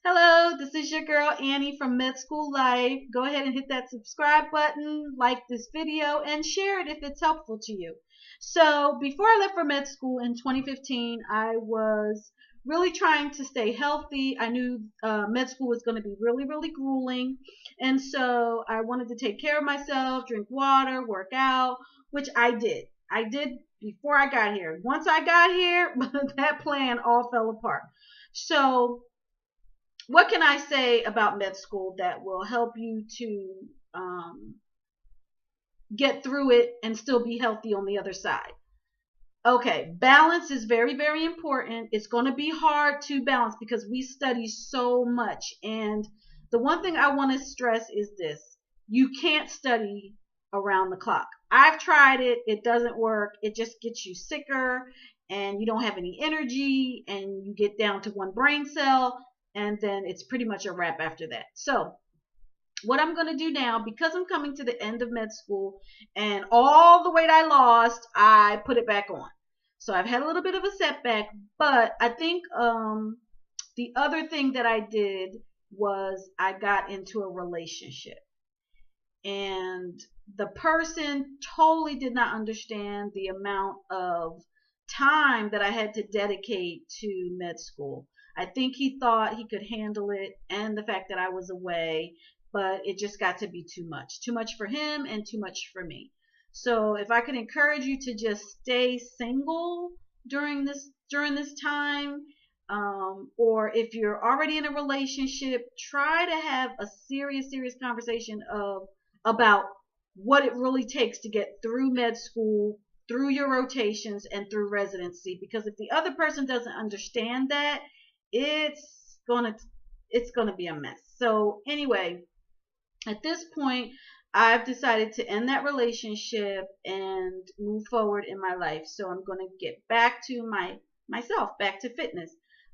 Hello, this is your girl Annie from Med School Life. Go ahead and hit that subscribe button, like this video, and share it if it's helpful to you. So, before I left for med school in 2015, I was really trying to stay healthy. I knew med school was going to be really, really grueling. And so, I wanted to take care of myself, drink water, work out, which I did. I did before I got here. Once I got here, that plan all fell apart. So, what can I say about med school that will help you to get through it and still be healthy on the other side? Okay, balance is very, very important. It's going to be hard to balance because we study so much. And the one thing I want to stress is this: you can't study around the clock. I've tried it, it doesn't work. It just gets you sicker and you don't have any energy and you get down to one brain cell and then it's pretty much a wrap after that. So, what I'm going to do now, because I'm coming to the end of med school and all the weight I lost, I put it back on. So I've had a little bit of a setback, but I think the other thing that I did was I got into a relationship. And the person totally did not understand the amount of time that I had to dedicate to med school. I think he thought he could handle it and the fact that I was away, but it just got to be too much. Too much for him and too much for me. So if I could encourage you to just stay single during this time, or if you're already in a relationship, try to have a serious conversation about what it really takes to get through med school, through your rotations, and through residency. Because if the other person doesn't understand that, it's gonna it's gonna be a mess. So anyway, at this point, I've decided to end that relationship and move forward in my life. So I'm going to get back to myself, back to fitness.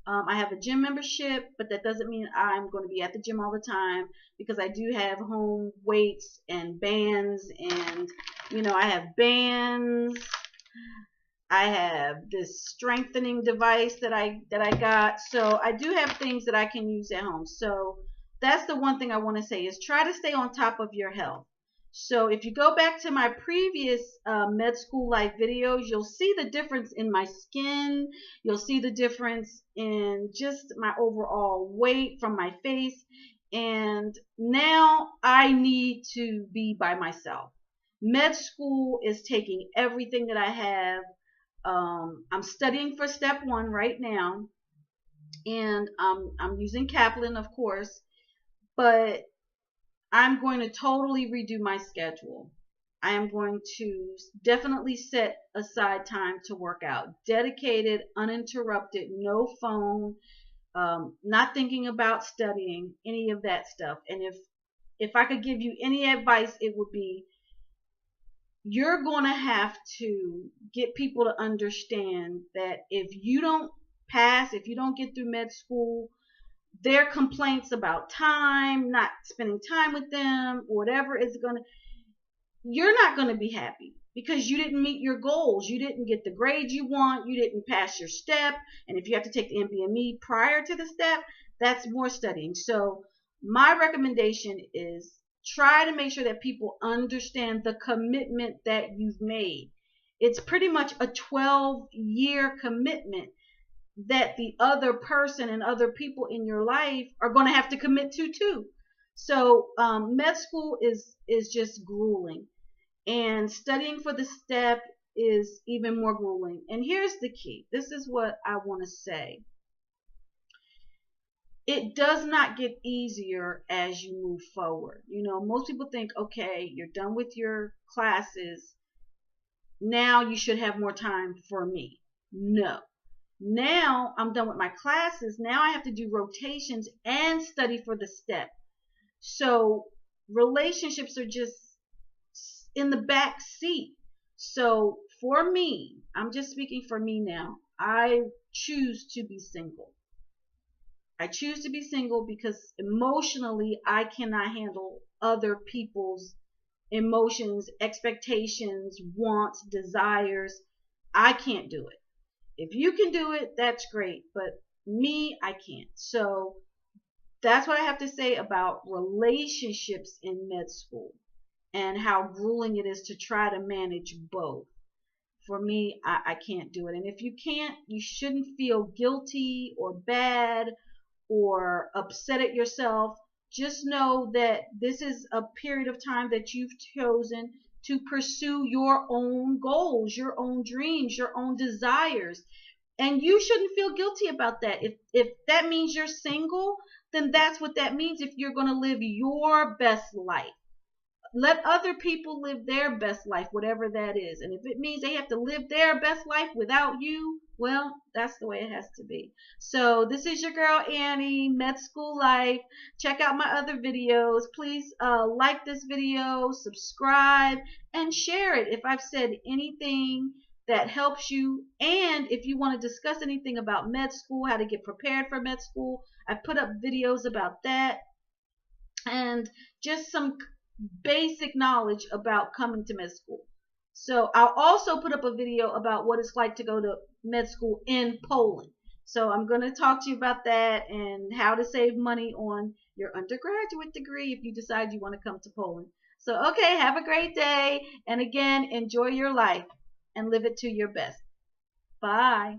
I have a gym membership, but that doesn't mean I'm going to be at the gym all the time because I do have home weights and bands, and I have bands. I have this strengthening device that I got. So I do have things that I can use at home. So that's the one thing I want to say is try to stay on top of your health. So if you go back to my previous med school life videos, you'll see the difference in my skin. You'll see the difference in just my overall weight from my face. And now I need to be by myself. Med school is taking everything that I have. I'm studying for step 1 right now, and I'm using Kaplan, of course, but I'm going to totally redo my schedule. I am going to definitely set aside time to work out, dedicated, uninterrupted, no phone, not thinking about studying, any of that stuff. And if I could give you any advice, it would be you're going to have to get people to understand that if you don't pass, if you don't get through med school, their complaints about time, not spending time with them, whatever is going to, you're not going to be happy because you didn't meet your goals. You didn't get the grades you want. You didn't pass your step. And if you have to take the NBME prior to the step, that's more studying. So my recommendation is try to make sure that people understand the commitment that you've made. It's pretty much a 12-year commitment that the other person and other people in your life are going to have to commit to too. So med school is just grueling, and studying for the step is even more grueling. And here's the key. This is what I want to say. It does not get easier as you move forward. Most people think, okay, you're done with your classes. Now you should have more time for me. No. Now I'm done with my classes. Now I have to do rotations and study for the step. So relationships are just in the back seat. So for me, I'm just speaking for me now, I choose to be single. I choose to be single because emotionally I cannot handle other people's emotions, expectations, wants, desires. I can't do it. If you can do it, that's great. But me, I can't. So that's what I have to say about relationships in med school and how grueling it is to try to manage both. For me, I can't do it. And if you can't, you shouldn't feel guilty or bad or upset at yourself. Just know that this is a period of time that you've chosen to pursue your own goals, your own dreams, your own desires. And you shouldn't feel guilty about that. If that means you're single, then that's what that means if you're going to live your best life. Let other people live their best life, whatever that is. And if it means they have to live their best life without you, well, that's the way it has to be. So this is your girl Annie, Med School Life. Check out my other videos. Please like this video, subscribe, and share it if I've said anything that helps you. And if you want to discuss anything about med school, how to get prepared for med school, I put up videos about that. And just some basic knowledge about coming to med school. So I'll also put up a video about what it's like to go to med school in Poland. So I'm going to talk to you about that and how to save money on your undergraduate degree if you decide you want to come to Poland. So, okay, have a great day. And again, enjoy your life and live it to your best. Bye.